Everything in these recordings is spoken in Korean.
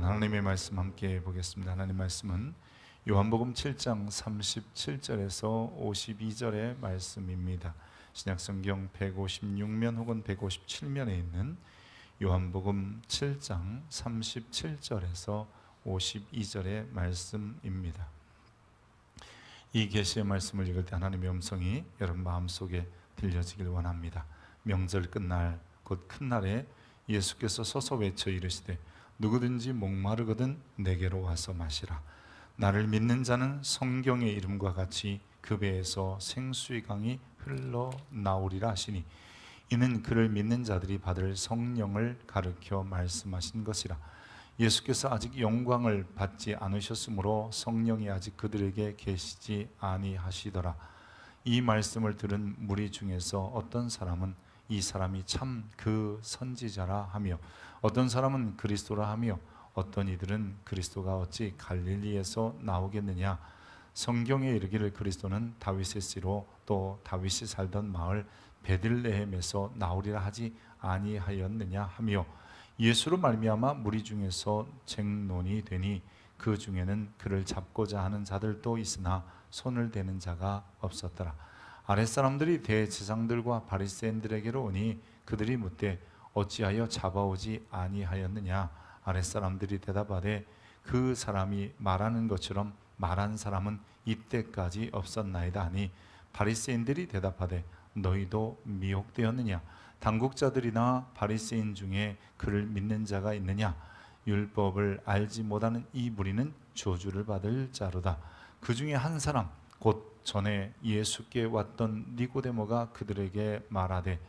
하나님의 말씀 함께 보겠습니다. 하나님 말씀은 요한복음 7장 37절에서 52절의 말씀입니다. 신약성경 156면 혹은 157면에 있는 요한복음 7장 37절에서 52절의 말씀입니다. 이 계시의 말씀을 읽을 때 하나님의 음성이 여러분 마음속에 들려지길 원합니다. 명절 끝날 곧 큰 날에 예수께서 서서 외쳐 이르시되 누구든지 목마르거든 내게로 와서 마시라. 나를 믿는 자는 성경의 이름과 같이 그 배에서 생수의 강이 흘러나오리라 하시니 이는 그를 믿는 자들이 받을 성령을 가르쳐 말씀하신 것이라. 예수께서 아직 영광을 받지 않으셨으므로 성령이 아직 그들에게 계시지 아니하시더라. 이 말씀을 들은 무리 중에서 어떤 사람은 이 사람이 참 그 선지자라 하며 어떤 사람은 그리스도라 하며 어떤 이들은 그리스도가 어찌 갈릴리에서 나오겠느냐. 성경에 이르기를 그리스도는 다윗의 씨로 또 다윗이 살던 마을 베들레헴에서 나오리라 하지 아니하였느냐 하며 예수로 말미암아 무리 중에서 쟁론이 되니 그 중에는 그를 잡고자 하는 자들도 있으나 손을 대는 자가 없었더라. 아랫사람들이 대제사장들과 바리새인들에게로 오니 그들이 묻되 어찌하여 잡아오지 아니하였느냐. 아랫사람들이 대답하되 그 사람이 말하는 것처럼 말한 사람은 이때까지 없었나이다 하니 바리새인들이 대답하되 너희도 미혹되었느냐. 당국자들이나 바리새인 중에 그를 믿는 자가 있느냐. 율법을 알지 못하는 이 무리는 저주를 받을 자로다. 그 중에 한 사람 곧 전에 예수께 왔던 니고데모가 그들에게 말하되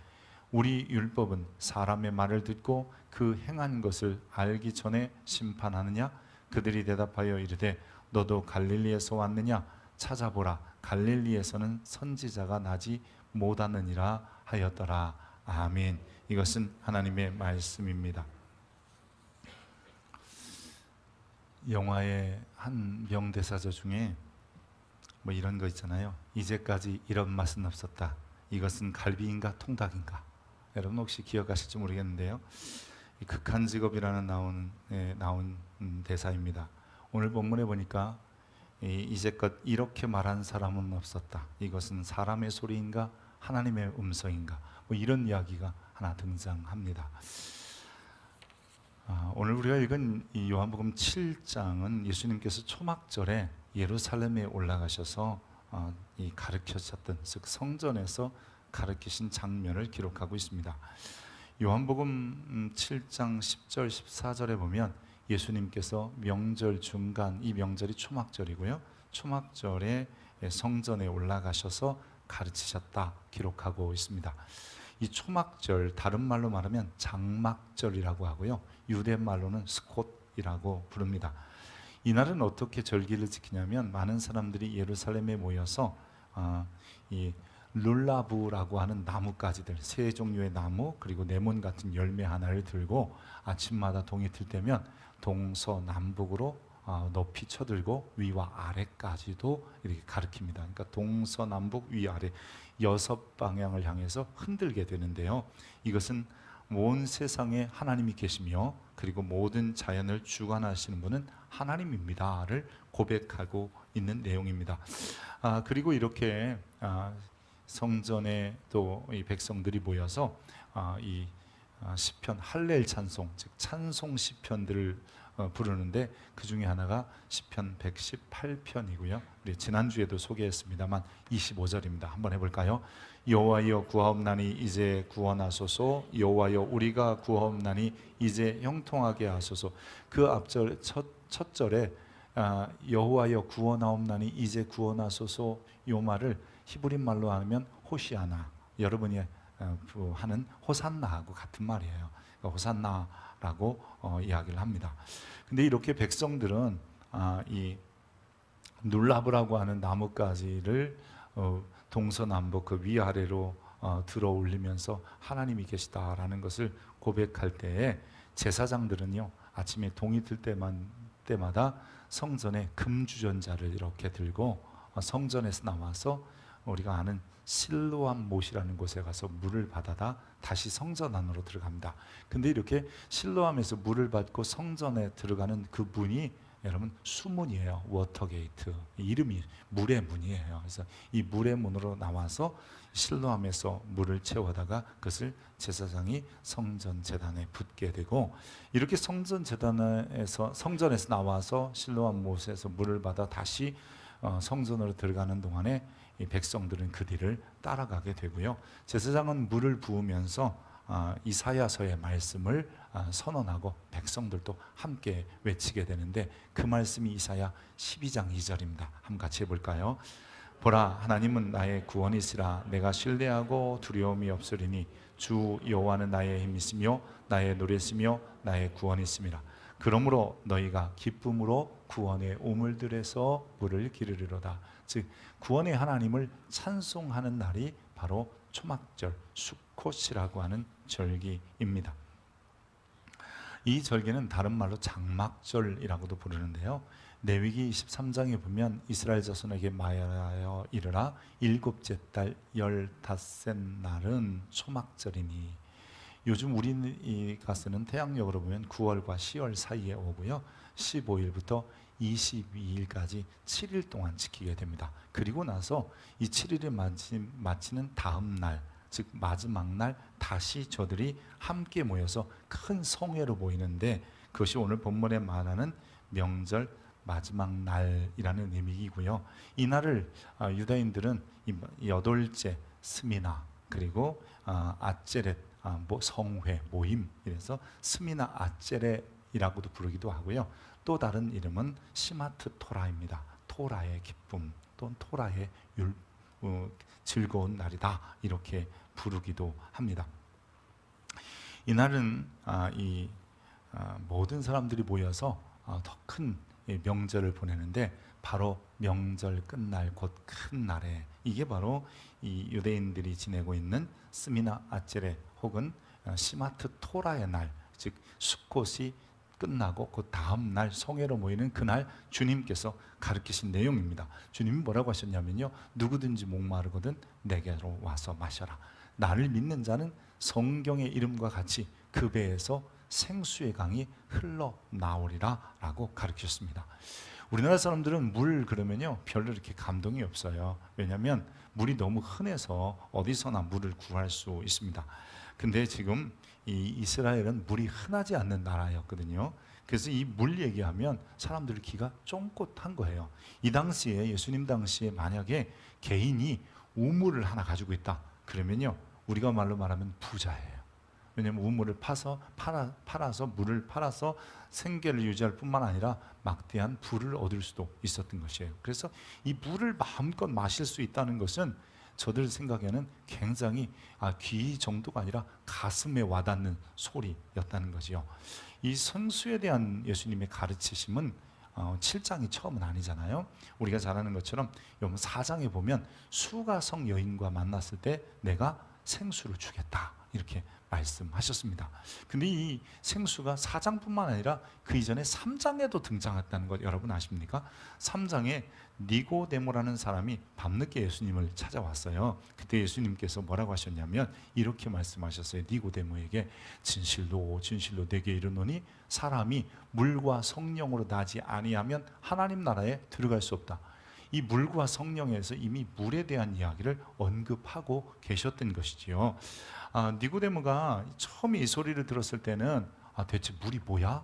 우리 율법은 사람의 말을 듣고 그 행한 것을 알기 전에 심판하느냐. 그들이 대답하여 이르되 너도 갈릴리에서 왔느냐. 찾아보라 갈릴리에서는 선지자가 나지 못하느니라 하였더라. 아멘. 이것은 하나님의 말씀입니다. 영화의 한 명대사저 중에 뭐 이런 거 있잖아요. 이제까지 이런 맛은 없었다. 이것은 갈비인가 통닭인가. 여러분 혹시 기억하실지 모르겠는데요. 극한 직업이라는 나온 대사입니다. 오늘 본문에 보니까 이제껏 이렇게 말한 사람은 없었다. 이것은 사람의 소리인가 하나님의 음성인가. 뭐 이런 이야기가 하나 등장합니다. 오늘 우리가 읽은 이 요한복음 7장은 예수님께서 초막절에 예루살렘에 올라가셔서 이 가르치셨던 즉 성전에서 가르치신 장면을 기록하고 있습니다. 요한복음 7장 10절 14절에 보면 예수님께서 명절 중간, 이 명절이 초막절이고요, 초막절에 성전에 올라가셔서 가르치셨다 기록하고 있습니다. 이 초막절 다른 말로 말하면 장막절이라고 하고요, 유대 말로는 스콧이라고 부릅니다. 이날은 어떻게 절기를 지키냐면 많은 사람들이 예루살렘에 모여서 이 룰라브라고 하는 나뭇가지들, 세 종류의 나무 그리고 레몬 같은 열매 하나를 들고 아침마다 동이 들 때면 동서남북으로 높이 쳐들고 위와 아래까지도 이렇게 가리킵니다. 그러니까 동서남북 위아래 6방향을 향해서 흔들게 되는데요, 이것은 온 세상에 하나님이 계시며 그리고 모든 자연을 주관하시는 분은 하나님입니다를 고백하고 있는 내용입니다. 그리고 이렇게 성전에 또 이 백성들이 모여서 이 시편 할렐 찬송, 즉 찬송 시편들을 부르는데 그 중에 하나가 시편 118편이고요. 우리 지난주에도 소개했습니다만 25절입니다. 한번 해볼까요? 여호와여 구하옵나니 이제 구원하소서. 여호와여 우리가 구하옵나니 이제 형통하게 하소서. 그 앞절 첫 절에 여호와여 구원하옵나니 이제 구원하소서, 요 말을 히브리 말로 하면 호시아나, 여러분이 하는 호산나하고 같은 말이에요. 그러니까 호산나라고 이야기를 합니다. 근데 이렇게 백성들은 이 눌라브라고 하는 나뭇가지를 동서남북 그 위아래로 들어 올리면서 하나님이 계시다라는 것을 고백할 때에 제사장들은요, 아침에 동이 들 때마다 성전에 금주전자를 이렇게 들고 성전에서 나와서 우리가 아는 실로암 못이라는 곳에 가서 물을 받아다 다시 성전 안으로 들어갑니다. 근데 이렇게 실로암에서 물을 받고 성전에 들어가는 그 문이 여러분 수문이에요. 워터게이트. 이름이 물의 문이에요. 그래서 이 물의 문으로 나와서 실로암에서 물을 채워다가 그것을 제사장이 성전 제단에 붓게 되고, 이렇게 성전에서 나와서 실로암 못에서 물을 받아 다시 성전으로 들어가는 동안에 이 백성들은 그 뒤를 따라가게 되고요. 제사장은 물을 부으면서 이사야서의 말씀을 선언하고 백성들도 함께 외치게 되는데, 그 말씀이 이사야 12장 2절입니다. 한번 같이 해볼까요? 보라, 하나님은 나의 구원이시라. 내가 신뢰하고 두려움이 없으리니 주 여호와는 나의 힘이시며 나의 노래시며 나의 구원이심이라. 그러므로 너희가 기쁨으로 구원의 우물들에서 물을 기르리로다. 즉 구원의 하나님을 찬송하는 날이 바로 초막절 수콧이라고 하는 절기입니다. 이 절기는 다른 말로 장막절이라고도 부르는데요, 레위기 23장에 보면 이스라엘 자손에게 말하여 이르라. 일곱째 달 15째 날은 초막절이니. 요즘 우리가 쓰는 태양력으로 보면 9월과 10월 사이에 오고요, 15일부터 22일까지 7일 동안 지키게 됩니다. 그리고 나서 이 7일을 마치는 다음 날, 즉 마지막 날 다시 저들이 함께 모여서 큰 성회로 모이는데, 그것이 오늘 본문에 말하는 명절 마지막 날이라는 의미이고요. 이 날을 유다인들은 여덟째 스미나, 그리고 아ጼ렛 성회 모임, 이래서 스미나 아ጼ렛이라고도 부르기도 하고요. 또 다른 이름은 시마트 토라입니다. 토라의 기쁨 또는 토라의 즐거운 날이다, 이렇게 부르기도 합니다. 이날은 모든 사람들이 모여서 더 큰 명절을 보내는데, 바로 명절 끝날 곧 큰 날에, 이게 바로 이 유대인들이 지내고 있는 스미나 아ጼ레 혹은 시마트 토라의 날, 즉 수콧이 끝나고 그 다음 날 성회로 모이는 그날 주님께서 가르치신 내용입니다. 주님이 뭐라고 하셨냐면요, 누구든지 목마르거든 내게로 와서 마셔라. 나를 믿는 자는 성경의 이름과 같이 그 배에서 생수의 강이 흘러나오리라 라고 가르치셨습니다. 우리나라 사람들은 물 그러면요 별로 이렇게 감동이 없어요. 왜냐하면 물이 너무 흔해서 어디서나 물을 구할 수 있습니다. 근데 지금 이 이스라엘은 물이 흔하지 않는 나라였거든요. 그래서 이 물 얘기하면 사람들 귀가 쫑긋한 거예요. 이 당시에, 예수님 당시에 만약에 개인이 우물을 하나 가지고 있다 그러면요, 우리가 말로 말하면 부자예요. 왜냐하면 우물을 팔아서 물을 팔아서 생계를 유지할 뿐만 아니라 막대한 부를 얻을 수도 있었던 것이에요. 그래서 이 물을 마음껏 마실 수 있다는 것은 저들 생각에는 굉장히 귀 정도가 아니라 가슴에 와닿는 소리였다는 거지요. 이 생수에 대한 예수님의 가르치심은 7장이 처음은 아니잖아요. 우리가 잘 아는 것처럼 4장에 보면 수가성 여인과 만났을 때 내가 생수를 주겠다, 이렇게 말씀하셨습니다. 근데 이 생수가 4장뿐만 아니라 그 이전에 3장에도 등장했다는 것 여러분 아십니까? 3장에 니고데모라는 사람이 밤늦게 예수님을 찾아왔어요. 그때 예수님께서 뭐라고 하셨냐면 이렇게 말씀하셨어요. 니고데모에게 진실로 진실로 내게 이르노니 사람이 물과 성령으로 나지 아니하면 하나님 나라에 들어갈 수 없다. 이 물과 성령에서 이미 물에 대한 이야기를 언급하고 계셨던 것이지요. 니고데모가 처음에 이 소리를 들었을 때는 대체 물이 뭐야?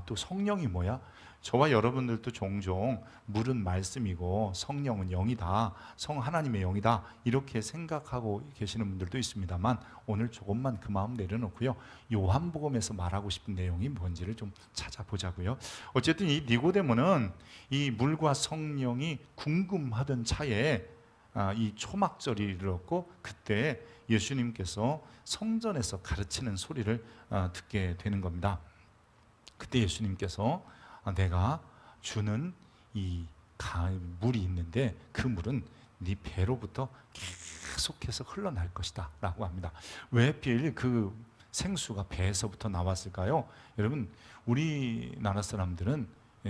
또 성령이 뭐야? 저와 여러분들도 종종 물은 말씀이고 성령은 영이다, 하나님의 영이다, 이렇게 생각하고 계시는 분들도 있습니다만, 오늘 조금만 그 마음 내려놓고요, 요한복음에서 말하고 싶은 내용이 뭔지를 좀 찾아보자고요. 어쨌든 이 니고데모는 이 물과 성령이 궁금하던 차에 이 초막절이 이르렀고, 그때 예수님께서 성전에서 가르치는 소리를 듣게 되는 겁니다. 그때 예수님께서 내가 주는 이 물이 있는데 그 물은 네 배로부터 계속해서 흘러날 것이다 라고 합니다. 왜 하필 그 생수가 배에서부터 나왔을까요? 여러분, 우리나라 사람들은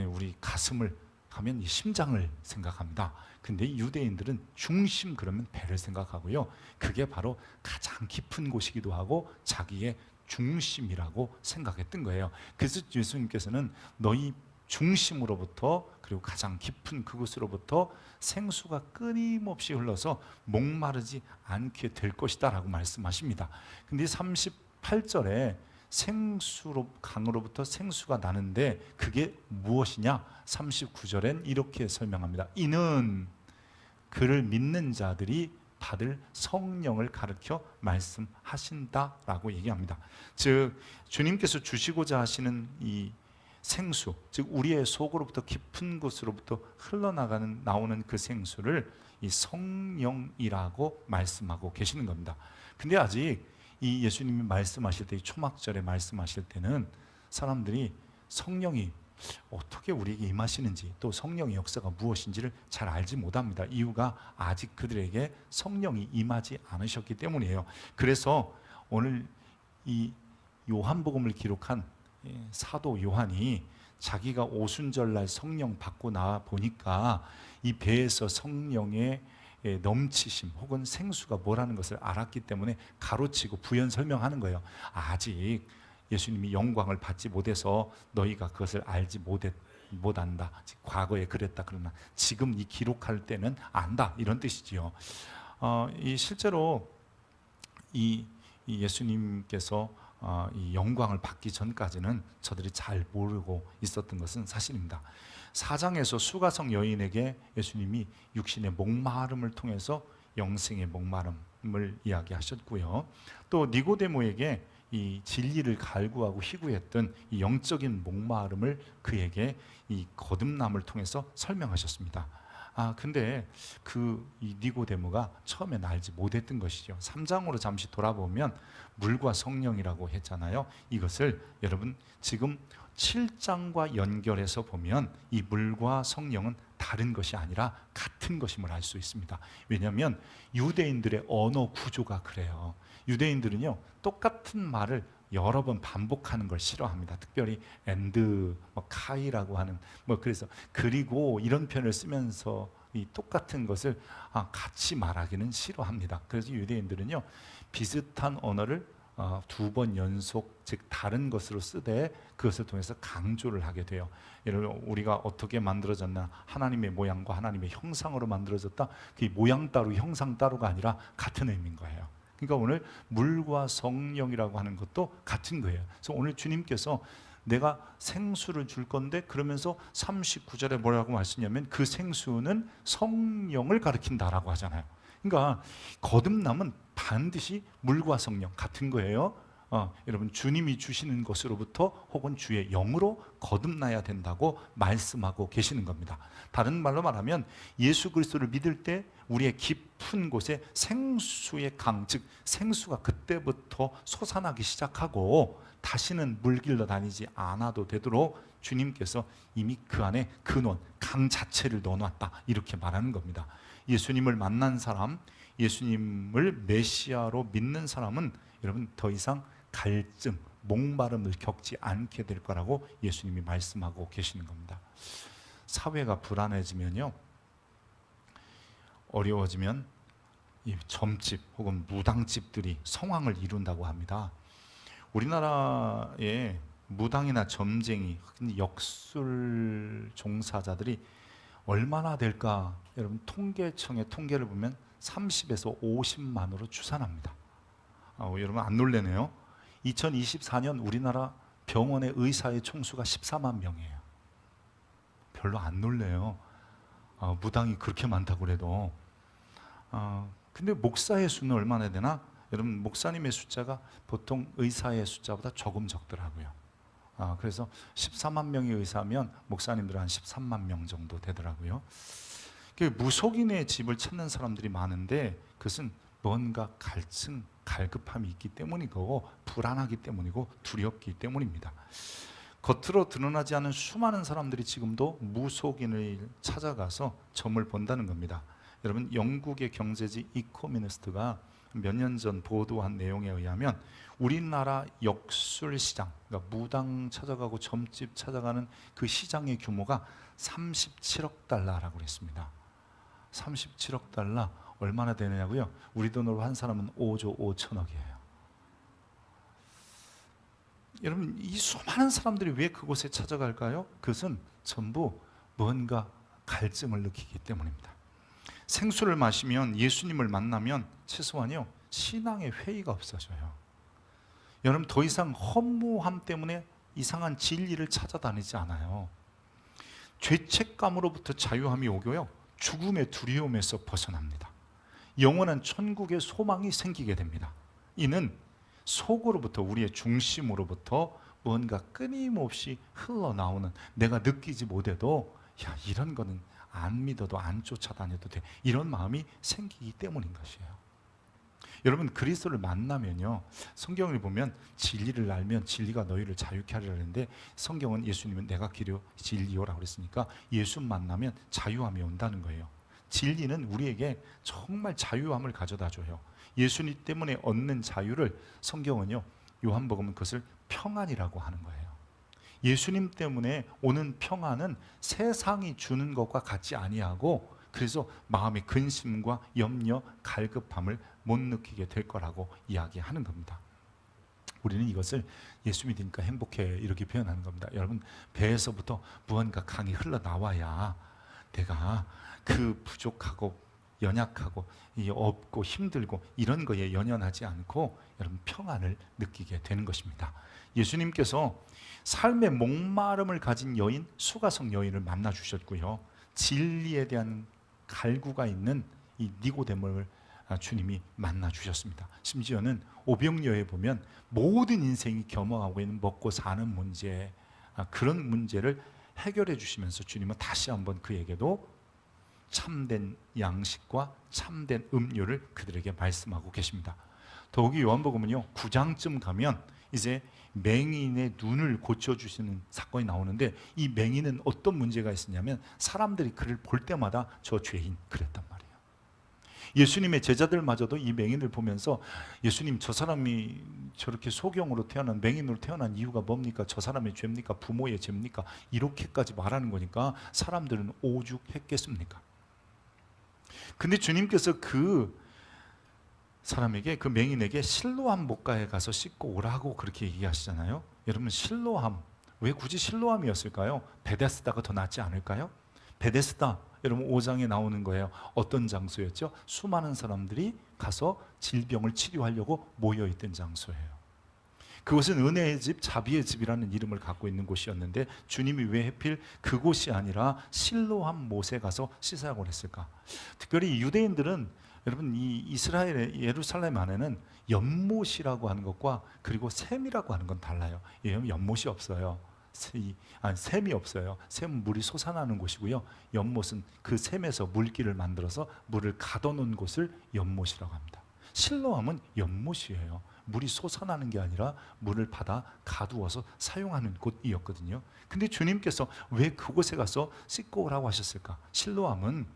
우리 가슴을 하면 이 심장을 생각합니다. 근데 유대인들은 중심 그러면 배를 생각하고요. 그게 바로 가장 깊은 곳이기도 하고 자기의 중심이라고 생각했던 거예요. 그래서 예수님께서는 너희 중심으로부터 그리고 가장 깊은 그곳으로부터 생수가 끊임없이 흘러서 목마르지 않게 될 것이다 라고 말씀하십니다. 근데 38절에 생수로 강으로부터 생수가 나는데 그게 무엇이냐? 39절엔 이렇게 설명합니다. 이는 그를 믿는 자들이 받을 성령을 가르쳐 말씀하신다라고 얘기합니다. 즉 주님께서 주시고자 하시는 이 생수, 즉 우리의 속으로부터 깊은 곳으로부터 나오는 그 생수를 이 성령이라고 말씀하고 계시는 겁니다. 근데 아직 이 예수님이 말씀하실 때, 이 초막절에 말씀하실 때는 사람들이 성령이 어떻게 우리에게 임하시는지, 또 성령의 역사가 무엇인지를 잘 알지 못합니다. 이유가 아직 그들에게 성령이 임하지 않으셨기 때문이에요. 그래서 오늘 이 요한복음을 기록한 사도 요한이 자기가 오순절날 성령 받고 나와 보니까 이 배에서 성령의 넘치심 혹은 생수가 뭐라는 것을 알았기 때문에 가로치고 부연 설명하는 거예요. 아직 예수님이 영광을 받지 못해서 너희가 그것을 알지 못한다. 과거에 그랬다. 그러나 지금 이 기록할 때는 안다. 이런 뜻이지요. 이 실제로 이 예수님께서 이 영광을 받기 전까지는 저들이 잘 모르고 있었던 것은 사실입니다. 4장에서 수가성 여인에게 예수님이 육신의 목마름을 통해서 영생의 목마름을 이야기하셨고요. 또 니고데모에게 이 진리를 갈구하고 희구했던 이 영적인 목마름을 그에게 이 거듭남을 통해서 설명하셨습니다. 근데 이 니고데모가 처음엔 알지 못했던 것이죠. 3장으로 잠시 돌아보면 물과 성령이라고 했잖아요. 이것을 여러분 지금 7장과 연결해서 보면 이 물과 성령은 다른 것이 아니라 같은 것임을 알 수 있습니다. 왜냐하면 유대인들의 언어 구조가 그래요. 유대인들은요 똑같은 말을 여러 번 반복하는 걸 싫어합니다. 특별히 and, 카이라고 하는 그래서 그리고 이런 표현을 쓰면서 이 똑같은 것을 같이 말하기는 싫어합니다. 그래서 유대인들은요 비슷한 언어를 2번 연속, 즉 다른 것으로 쓰되 그것을 통해서 강조를 하게 돼요. 예를 들어 우리가 어떻게 만들어졌나, 하나님의 모양과 하나님의 형상으로 만들어졌다. 그 모양 따로 형상 따로가 아니라 같은 의미인 거예요. 그러니까 오늘 물과 성령이라고 하는 것도 같은 거예요. 그래서 오늘 주님께서 내가 생수를 줄 건데 그러면서 39절에 뭐라고 말씀하냐면 그 생수는 성령을 가리킨다라고 하잖아요. 그러니까 거듭남은 반드시 물과 성령 같은 거예요. 여러분 주님이 주시는 것으로부터 혹은 주의 영으로 거듭나야 된다고 말씀하고 계시는 겁니다. 다른 말로 말하면 예수 그리스도를 믿을 때 우리의 깊은 곳에 생수의 강, 즉 생수가 그때부터 솟아나기 시작하고 다시는 물길로 다니지 않아도 되도록 주님께서 이미 그 안에 근원, 강 자체를 넣어놨다 이렇게 말하는 겁니다. 예수님을 만난 사람, 예수님을 메시아로 믿는 사람은 여러분 더 이상 갈증, 목마름을 겪지 않게 될 거라고 예수님이 말씀하고 계시는 겁니다. 사회가 불안해지면요, 어려워지면 이 점집 혹은 무당집들이 성황을 이룬다고 합니다. 우리나라에 무당이나 점쟁이, 역술 종사자들이 얼마나 될까? 여러분 통계청의 통계를 보면 30에서 50만으로 추산합니다. 여러분 안 놀래네요. 2024년 우리나라 병원의 의사의 총수가 14만 명이에요. 별로 안 놀래요. 무당이 그렇게 많다고 그래도. 근데 목사의 수는 얼마나 되나? 여러분 목사님의 숫자가 보통 의사의 숫자보다 조금 적더라고요. 그래서 14만 명이 의사면 목사님들은 한 13만 명 정도 되더라고요. 무속인의 집을 찾는 사람들이 많은데 그것은 뭔가 갈증, 갈급함이 있기 때문이고 불안하기 때문이고 두렵기 때문입니다. 겉으로 드러나지 않은 수많은 사람들이 지금도 무속인을 찾아가서 점을 본다는 겁니다. 여러분 영국의 경제지 이코노미스트가 몇 년 전 보도한 내용에 의하면 우리나라 역술시장, 그러니까 무당 찾아가고 점집 찾아가는 그 시장의 규모가 37억 달러라고 그랬습니다. 37억 달러 얼마나 되느냐고요? 우리 돈으로 한 사람은 5조 5천억이에요. 여러분, 이 수많은 사람들이 왜 그곳에 찾아갈까요? 그것은 전부 뭔가 갈증을 느끼기 때문입니다. 생수를 마시면, 예수님을 만나면 최소한요 신앙의 회의가 없어져요. 여러분, 더 이상 허무함 때문에 이상한 진리를 찾아다니지 않아요. 죄책감으로부터 자유함이 오고요, 죽음의 두려움에서 벗어납니다. 영원한 천국의 소망이 생기게 됩니다. 이는 속으로부터, 우리의 중심으로부터 뭔가 끊임없이 흘러나오는, 내가 느끼지 못해도 야, 이런 거는 안 믿어도 안 쫓아다녀도 돼, 이런 마음이 생기기 때문인 것이에요. 여러분, 그리스도를 만나면요, 성경을 보면 진리를 알면 진리가 너희를 자유케 하리라 했는데, 성경은 예수님은 내가 길이요 진리요라고 그랬으니까 예수 만나면 자유함이 온다는 거예요. 진리는 우리에게 정말 자유함을 가져다 줘요. 예수님 때문에 얻는 자유를 성경은요, 요한복음은 그것을 평안이라고 하는 거예요. 예수님 때문에 오는 평안은 세상이 주는 것과 같지 아니하고, 그래서 마음의 근심과 염려, 갈급함을 못 느끼게 될 거라고 이야기하는 겁니다. 우리는 이것을 예수 믿으니까 행복해 이렇게 표현하는 겁니다. 여러분, 배에서부터 무언가 강이 흘러나와야 내가 그 부족하고 연약하고 없고 힘들고 이런 거에 연연하지 않고 여러분 평안을 느끼게 되는 것입니다. 예수님께서 삶의 목마름을 가진 여인, 수가성 여인을 만나 주셨고요, 진리에 대한 갈구가 있는 이 니고데모를 주님이 만나 주셨습니다. 심지어는 오병이어에 보면 모든 인생이 겸허하고 있는 먹고 사는 문제, 그런 문제를 해결해 주시면서 주님은 다시 한번 그에게도 참된 양식과 참된 음료를 그들에게 말씀하고 계십니다. 더욱이 요한복음은요 9장쯤 가면 이제 맹인의 눈을 고쳐주시는 사건이 나오는데, 이 맹인은 어떤 문제가 있었냐면 사람들이 그를 볼 때마다 저 죄인 그랬단 말이에요. 예수님의 제자들마저도 이 맹인을 보면서 예수님, 저 사람이 저렇게 소경으로 태어난, 맹인으로 태어난 이유가 뭡니까? 저 사람의 죄입니까? 부모의 죄입니까? 이렇게까지 말하는 거니까 사람들은 오죽했겠습니까? 근데 주님께서 그 사람에게, 그 맹인에게 실로암 목가에 가서 씻고 오라고 그렇게 얘기하시잖아요. 여러분, 실로암, 왜 굳이 실로암이었을까요? 베데스다가 더 낫지 않을까요? 베데스다, 여러분 5장에 나오는 거예요. 어떤 장소였죠? 수많은 사람들이 가서 질병을 치료하려고 모여있던 장소예요. 그곳은 은혜의 집, 자비의 집이라는 이름을 갖고 있는 곳이었는데 주님이 왜 하필 그곳이 아니라 실로암 못에 가서 씻으라고 했을까? 특별히 유대인들은, 여러분, 이 이스라엘의 예루살렘 안에는 연못이라고 하는 것과 그리고 샘이라고 하는 건 달라요. 연못이 없어요. 샘이 없어요. 샘은 물이 솟아나는 곳이고요, 연못은 그 샘에서 물길을 만들어서 물을 가둬놓은 곳을 연못이라고 합니다. 실로암은 연못이에요. 물이 솟아나는 게 아니라 물을 받아 가두어서 사용하는 곳이었거든요. 근데 주님께서 왜 그곳에 가서 씻고 오라고 하셨을까? 실로암은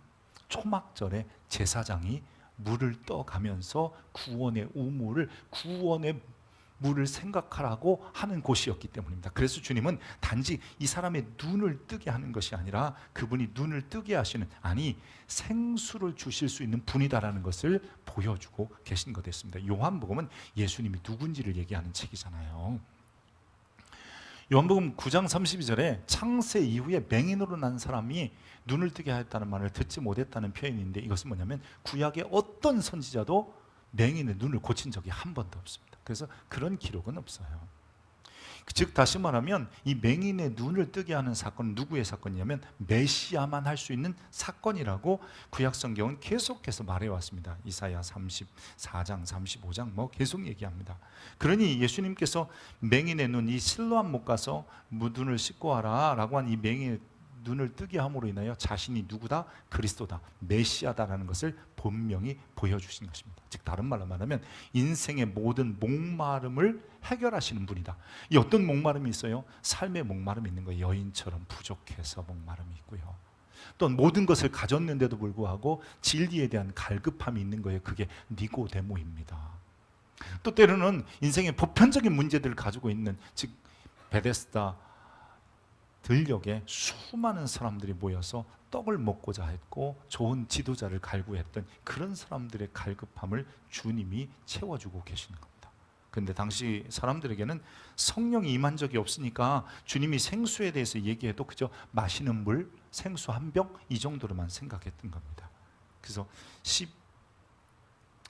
초막절에 제사장이 물을 떠가면서 구원의 우물을, 구원의 물을 생각하라고 하는 곳이었기 때문입니다. 그래서 주님은 단지 이 사람의 눈을 뜨게 하는 것이 아니라 그분이 눈을 뜨게 하시는, 아니 생수를 주실 수 있는 분이다라는 것을 보여주고 계신 것이었습니다. 요한복음은 예수님이 누군지를 얘기하는 책이잖아요. 요한복음 9장 32절에 창세 이후에 맹인으로 난 사람이 눈을 뜨게 하였다는 말을 듣지 못했다는 표현인데, 이것은 뭐냐면 구약의 어떤 선지자도 맹인의 눈을 고친 적이 한 번도 없습니다. 그래서 그런 기록은 없어요. 즉 다시 말하면 이 맹인의 눈을 뜨게 하는 사건은 누구의 사건이냐면 메시아만 할 수 있는 사건이라고 구약 성경은 계속해서 말해왔습니다. 이사야 34장 35장 뭐 계속 얘기합니다. 그러니 예수님께서 맹인의 눈, 이 실로암 못 가서 눈을 씻고 와라 라고 한 이 맹인의 눈을 뜨게 함으로 인하여 자신이 누구다? 그리스도다, 메시아다라는 것을 분명히 보여주신 것입니다. 즉 다른 말로 말하면 인생의 모든 목마름을 해결하시는 분이다. 이 어떤 목마름이 있어요? 삶의 목마름이 있는 거예요. 여인처럼 부족해서 목마름이 있고요, 또 모든 것을 가졌는데도 불구하고 진리에 대한 갈급함이 있는 거예요. 그게 니고데모입니다. 또 때로는 인생의 보편적인 문제들을 가지고 있는, 즉 베데스다 들녘에 수많은 사람들이 모여서 떡을 먹고자 했고 좋은 지도자를 갈구했던 그런 사람들의 갈급함을 주님이 채워주고 계시는 겁니다. 그런데 당시 사람들에게는 성령이 임한 적이 없으니까 주님이 생수에 대해서 얘기해도 그저 마시는 물, 생수 한 병 이 정도로만 생각했던 겁니다. 그래서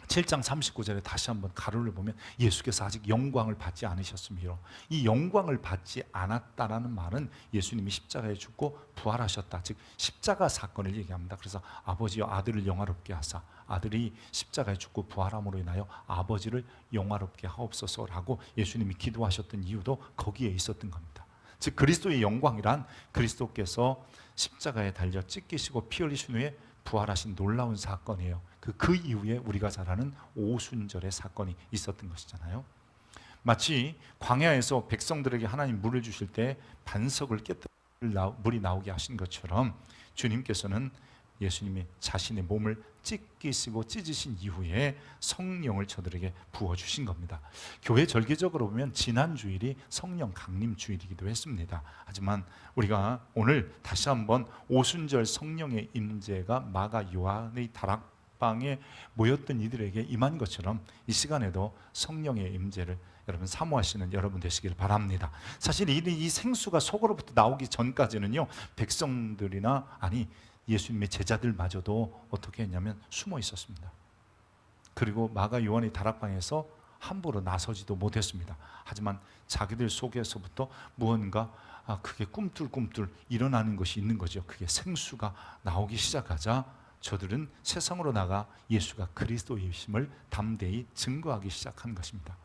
7장 39절에 다시 한번 가로를 보면 예수께서 아직 영광을 받지 않으셨으므로, 이 영광을 받지 않았다라는 말은 예수님이 십자가에 죽고 부활하셨다, 즉 십자가 사건을 얘기합니다. 그래서 아버지여 아들을 영화롭게 하사, 아들이 십자가에 죽고 부활함으로 인하여 아버지를 영화롭게 하옵소서라고 예수님이 기도하셨던 이유도 거기에 있었던 겁니다. 즉 그리스도의 영광이란 그리스도께서 십자가에 달려 찢기시고 피 흘리신 후에 부활하신 놀라운 사건이에요. 그 이후에 우리가 잘 아는 오순절의 사건이 있었던 것이잖아요. 마치 광야에서 백성들에게 하나님 물을 주실 때 반석을 깨뜨려 물이 나오게 하신 것처럼 주님께서는 예수님이 자신의 몸을 찢기시고 찢으신 이후에 성령을 저들에게 부어주신 겁니다. 교회 절기적으로 보면 지난 주일이 성령 강림 주일이기도 했습니다. 하지만 우리가 오늘 다시 한번 오순절 성령의 임재가 마가 요한의 다락방에 모였던 이들에게 임한 것처럼 이 시간에도 성령의 임재를 여러분 사모하시는 여러분 되시길 바랍니다. 사실 이 생수가 속으로부터 나오기 전까지는요, 백성들이나 예수님의 제자들마저도 어떻게 했냐면 숨어 있었습니다. 그리고 마가 요한의 다락방에서 함부로 나서지도 못했습니다. 하지만 자기들 속에서부터 무언가 그게 꿈틀꿈틀 일어나는 것이 있는 거죠. 그게 생수가 나오기 시작하자 저들은 세상으로 나가 예수가 그리스도이심을 담대히 증거하기 시작한 것입니다.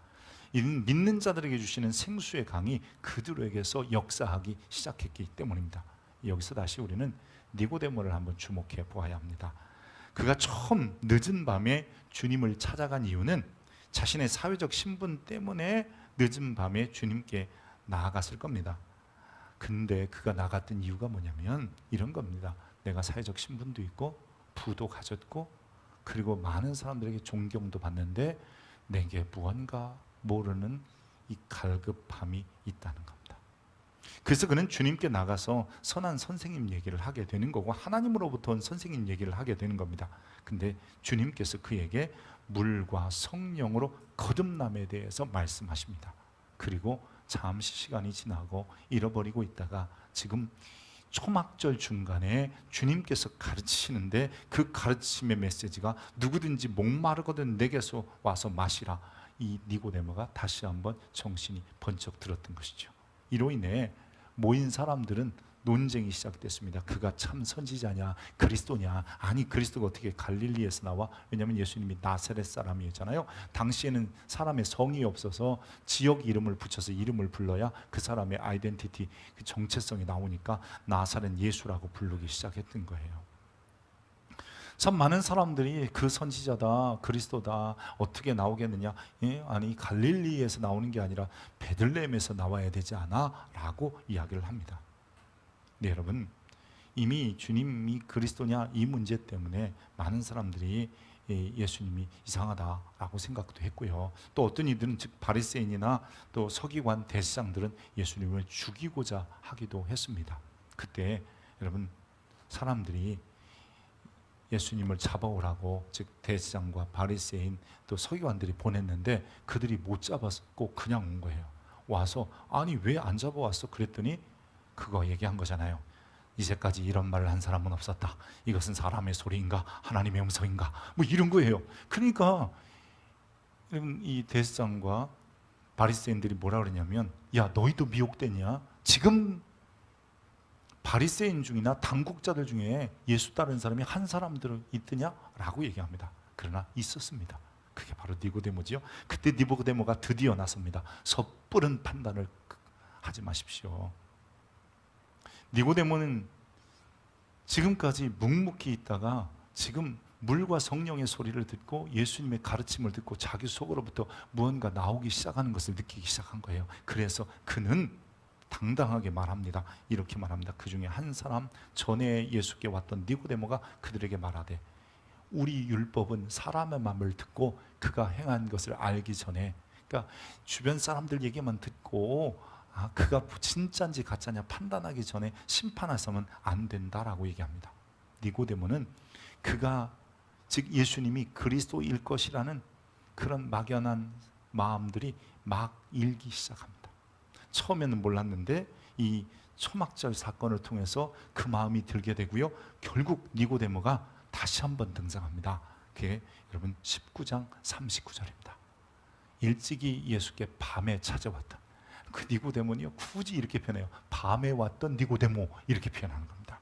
믿는 자들에게 주시는 생수의 강이 그들에게서 역사하기 시작했기 때문입니다. 여기서 다시 우리는 니고데모를 한번 주목해 보아야 합니다. 그가 처음 늦은 밤에 주님을 찾아간 이유는 자신의 사회적 신분 때문에 늦은 밤에 주님께 나아갔을 겁니다. 근데 그가 나갔던 이유가 뭐냐면 이런 겁니다. 내가 사회적 신분도 있고 부도 가졌고 그리고 많은 사람들에게 존경도 받는데 내게 무언가 모르는 이 갈급함이 있다는 겁니다. 그래서 그는 주님께 나가서 선한 선생님 얘기를 하게 되는 거고 하나님으로부터 온 선생님 얘기를 하게 되는 겁니다. 근데 주님께서 그에게 물과 성령으로 거듭남에 대해서 말씀하십니다. 그리고 잠시 시간이 지나고 잃어버리고 있다가 지금 초막절 중간에 주님께서 가르치시는데 그 가르침의 메시지가 누구든지 목마르거든 내게서 와서 마시라, 이 니고데모가 다시 한번 정신이 번쩍 들었던 것이죠. 이로 인해 모인 사람들은 논쟁이 시작됐습니다. 그가 참 선지자냐 그리스도냐. 아니 그리스도가 어떻게 갈릴리에서 나와? 왜냐하면 예수님이 나사렛 사람이었잖아요. 당시에는 사람의 성이 없어서 지역 이름을 붙여서 이름을 불러야 그 사람의 아이덴티티, 그 정체성이 나오니까 나사렛 예수라고 부르기 시작했던 거예요. 참 많은 사람들이 그 선지자다 그리스도다 어떻게 나오겠느냐, 아니 갈릴리에서 나오는 게 아니라 베들레헴에서 나와야 되지 않아? 라고 이야기를 합니다. 네, 여러분, 이미 주님이 그리스도냐 이 문제 때문에 많은 사람들이 예수님이 이상하다라고 생각도 했고요. 또 어떤 이들은 즉 바리새인이나 또 서기관 대제사장들은 예수님을 죽이고자 하기도 했습니다. 그때 여러분 사람들이 예수님을 잡아오라고 즉 대제사장과 바리새인 또 서기관들이 보냈는데 그들이 못 잡았고 그냥 온 거예요. 와서 아니 왜 안 잡아왔어? 그랬더니 그거 얘기한 거잖아요. 이제까지 이런 말을 한 사람은 없었다. 이것은 사람의 소리인가 하나님의 음성인가 뭐 이런 거예요. 그러니까 이 대제사장과 바리새인들이 뭐라 그러냐면 야 너희도 미혹되냐? 지금 바리새인 중이나 당국자들 중에 예수 따르는 사람이 한 사람들은 있더냐? 라고 얘기합니다. 그러나 있었습니다. 그게 바로 니고데모지요. 그때 니고데모가 드디어 나섭니다. 섣부른 판단을 하지 마십시오. 니고데모는 지금까지 묵묵히 있다가 지금 물과 성령의 소리를 듣고 예수님의 가르침을 듣고 자기 속으로부터 무언가 나오기 시작하는 것을 느끼기 시작한 거예요. 그래서 그는 당당하게 말합니다. 이렇게 말합니다. 그 중에 한 사람, 전에 예수께 왔던 니고데모가 그들에게 말하되, 우리 율법은 사람의 말을 듣고 그가 행한 것을 알기 전에, 그러니까 주변 사람들 얘기만 듣고 그가 진짜인지 가짜냐 판단하기 전에 심판하서는 안 된다라고 얘기합니다. 니고데모는 그가, 즉 예수님이 그리스도일 것이라는 그런 막연한 마음들이 막 일기 시작합니다. 처음에는 몰랐는데 이 초막절 사건을 통해서 그 마음이 들게 되고요, 결국 니고데모가 다시 한번 등장합니다. 그게 여러분 19장 39절입니다. 일찍이 예수께 밤에 찾아왔다. 그 니고데모는요, 굳이 이렇게 표현해요. 밤에 왔던 니고데모, 이렇게 표현하는 겁니다.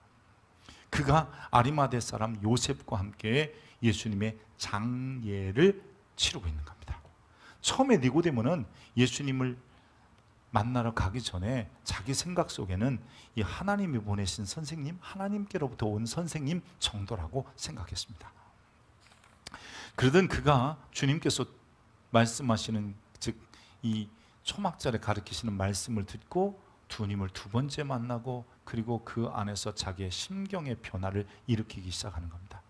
그가 아리마대 사람 요셉과 함께 예수님의 장례를 치르고 있는 겁니다. 처음에 니고데모는 예수님을 만나러 가기 전에 자기 생각 속에는 이 하나님이 보내신 선생님, 하나님께로부터 온 선생님 정도라고 생각했습니다. 그러던 그가 주님께서 말씀하시는, 즉 이 초막절에 가르치시는 말씀을 듣고 주님을 두 번째 만나고, 그리고 그 안에서 자기의 심경의 변화를 일으키기 시작하는 겁니다.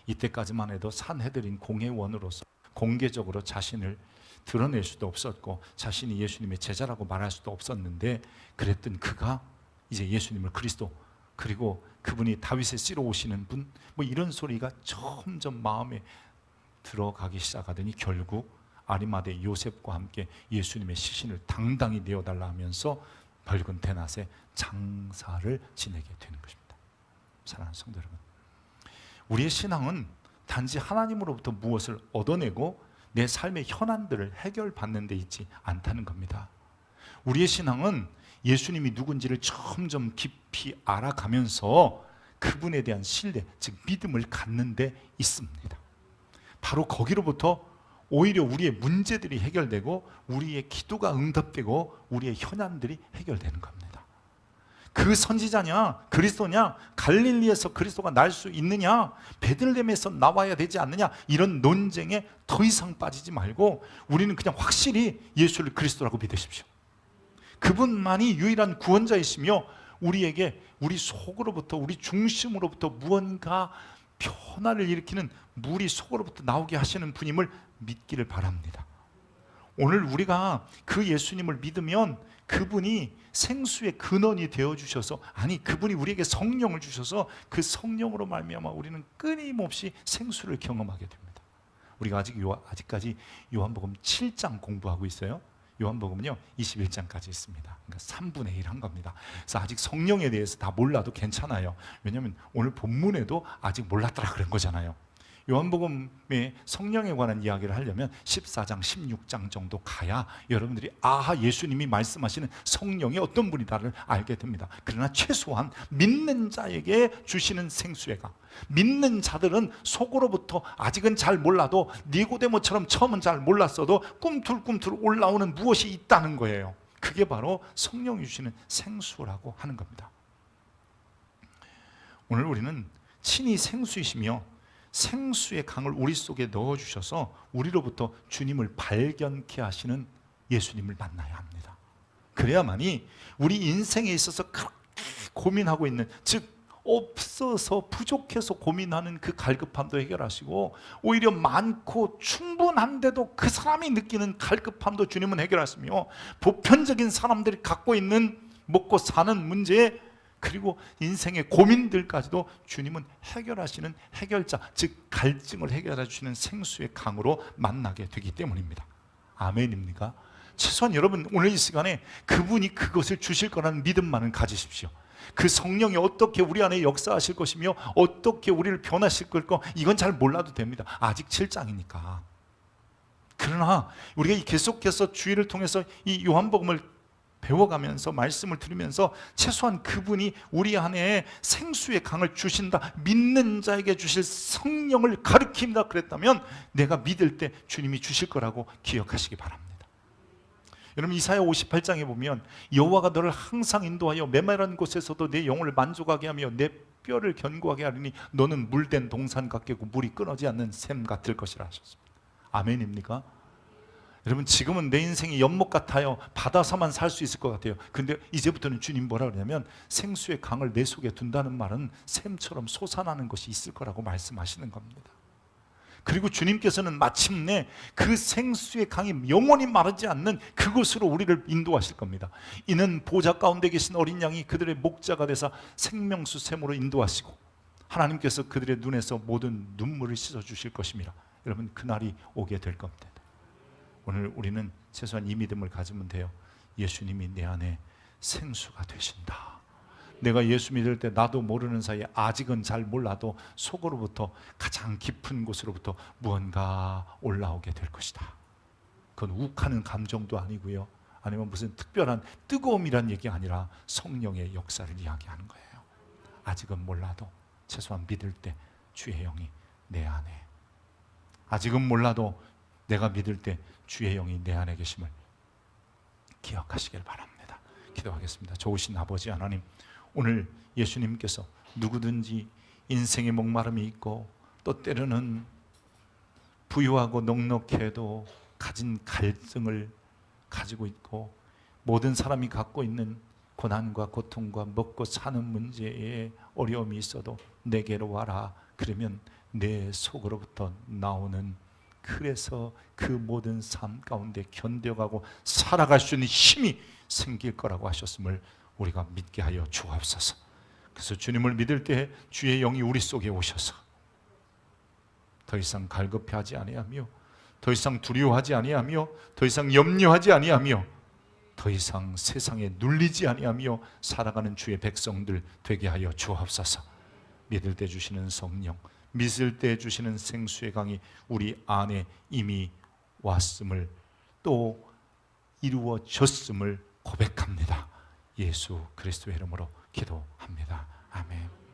이때까지만 해도 산헤드린 공회원으로서 공개적으로 자신을 드러낼 수도 없었고 자신이 예수님의 제자라고 말할 수도 없었는데, 그랬던 그가 이제 예수님을 그리스도, 그리고 그분이 다윗의 씨로 오시는 분, 뭐 이런 소리가 점점 마음에 들어가기 시작하더니 결국 아리마대 요셉과 함께 예수님의 시신을 당당히 내어달라 하면서 밝은 대낮에 장사를 지내게 되는 것입니다. 사랑하는 성도 여러분, 우리의 신앙은 단지 하나님으로부터 무엇을 얻어내고 내 삶의 현안들을 해결받는 데 있지 않다는 겁니다. 우리의 신앙은 예수님이 누군지를 점점 깊이 알아가면서 그분에 대한 신뢰, 즉 믿음을 갖는 데 있습니다. 바로 거기로부터 오히려 우리의 문제들이 해결되고 우리의 기도가 응답되고 우리의 현안들이 해결되는 겁니다. 그 선지자냐, 그리스도냐, 갈릴리에서 그리스도가 날 수 있느냐, 베들레헴에서 나와야 되지 않느냐, 이런 논쟁에 더 이상 빠지지 말고 우리는 그냥 확실히 예수를 그리스도라고 믿으십시오. 그분만이 유일한 구원자이시며 우리에게 우리 속으로부터, 우리 중심으로부터 무언가 변화를 일으키는 물이 속으로부터 나오게 하시는 분임을 믿기를 바랍니다. 오늘 우리가 그 예수님을 믿으면 그분이 생수의 근원이 되어주셔서, 아니 그분이 우리에게 성령을 주셔서 그 성령으로 말미암아 우리는 끊임없이 생수를 경험하게 됩니다. 우리가 아직까지 요한복음 7장 공부하고 있어요. 요한복음은요 21장까지 있습니다. 그러니까 3분의 1 한 겁니다. 그래서 아직 성령에 대해서 다 몰라도 괜찮아요. 왜냐하면 오늘 본문에도 아직 몰랐더라 그런 거잖아요. 요한복음의 성령에 관한 이야기를 하려면 14장, 16장 정도 가야 여러분들이 예수님이 말씀하시는 성령이 어떤 분이다를 알게 됩니다. 그러나 최소한 믿는 자에게 주시는 생수의 강, 믿는 자들은 속으로부터 아직은 잘 몰라도 니고데모처럼 처음은 잘 몰랐어도 꿈틀꿈틀 올라오는 무엇이 있다는 거예요. 그게 바로 성령이 주시는 생수라고 하는 겁니다. 오늘 우리는 친히 생수이시며 생수의 강을 우리 속에 넣어주셔서 우리로부터 주님을 발견케 하시는 예수님을 만나야 합니다. 그래야만이 우리 인생에 있어서 그렇게 고민하고 있는, 즉 없어서 부족해서 고민하는 그 갈급함도 해결하시고, 오히려 많고 충분한데도 그 사람이 느끼는 갈급함도 주님은 해결하시며, 보편적인 사람들이 갖고 있는 먹고 사는 문제, 그리고 인생의 고민들까지도 주님은 해결하시는 해결자, 즉 갈증을 해결해 주시는 생수의 강으로 만나게 되기 때문입니다. 아멘입니까? 최소한 여러분 오늘 이 시간에 그분이 그것을 주실 거라는 믿음만은 가지십시오. 그 성령이 어떻게 우리 안에 역사하실 것이며 어떻게 우리를 변화시킬 거, 이건 잘 몰라도 됩니다. 아직 7장이니까. 그러나 우리가 계속해서 주의를 통해서 이 요한복음을 배워가면서 말씀을 들으면서 최소한 그분이 우리 안에 생수의 강을 주신다, 믿는 자에게 주실 성령을 가르칩니다 그랬다면 내가 믿을 때 주님이 주실 거라고 기억하시기 바랍니다. 여러분 이사야 58장에 보면 여호와가 너를 항상 인도하여 메마른 곳에서도 내 영혼을 만족하게 하며 내 뼈를 견고하게 하리니 너는 물된 동산 같겠고 물이 끊어지 않는 샘 같을 것이라 하셨습니다. 아멘입니까? 여러분, 지금은 내 인생이 연못 같아요. 받아서만 살 수 있을 것 같아요. 근데 이제부터는 주님 뭐라 그러냐면 생수의 강을 내 속에 둔다는 말은 샘처럼 솟아나는 것이 있을 거라고 말씀하시는 겁니다. 그리고 주님께서는 마침내 그 생수의 강이 영원히 마르지 않는 그곳으로 우리를 인도하실 겁니다. 이는 보좌 가운데 계신 어린 양이 그들의 목자가 되사 생명수 샘으로 인도하시고 하나님께서 그들의 눈에서 모든 눈물을 씻어주실 것입니다. 여러분, 그날이 오게 될 겁니다. 오늘 우리는 최소한 이 믿음을 가지면 돼요. 예수님이 내 안에 생수가 되신다. 내가 예수 믿을 때 나도 모르는 사이에, 아직은 잘 몰라도 속으로부터 가장 깊은 곳으로부터 무언가 올라오게 될 것이다. 그건 욱하는 감정도 아니고요, 아니면 무슨 특별한 뜨거움이란 얘기가 아니라 성령의 역사를 이야기하는 거예요. 아직은 몰라도 최소한 믿을 때 주의 영이 내 안에, 아직은 몰라도 내가 믿을 때 주의 영이 내 안에 계심을 기억하시길 바랍니다. 기도하겠습니다. 좋으신 아버지 하나님, 오늘 예수님께서 누구든지 인생의 목마름이 있고 또 때로는 부유하고 넉넉해도 가진 갈증을 가지고 있고 모든 사람이 갖고 있는 고난과 고통과 먹고 사는 문제에 어려움이 있어도 내게로 와라. 그러면 내 속으로부터 나오는, 그래서 그 모든 삶 가운데 견뎌가고 살아갈 수 있는 힘이 생길 거라고 하셨음을 우리가 믿게 하여 주옵소서. 그래서 주님을 믿을 때 주의 영이 우리 속에 오셔서 더 이상 갈급해하지 아니하며, 더 이상 두려워하지 아니하며, 더 이상 염려하지 아니하며, 더 이상 세상에 눌리지 아니하며 살아가는 주의 백성들 되게 하여 주옵소서. 믿을 때 주시는 성령, 믿을 때 주시는 생수의 강이 우리 안에 이미 왔음을, 또 이루어졌음을 고백합니다. 예수 그리스도의 이름으로 기도합니다. 아멘.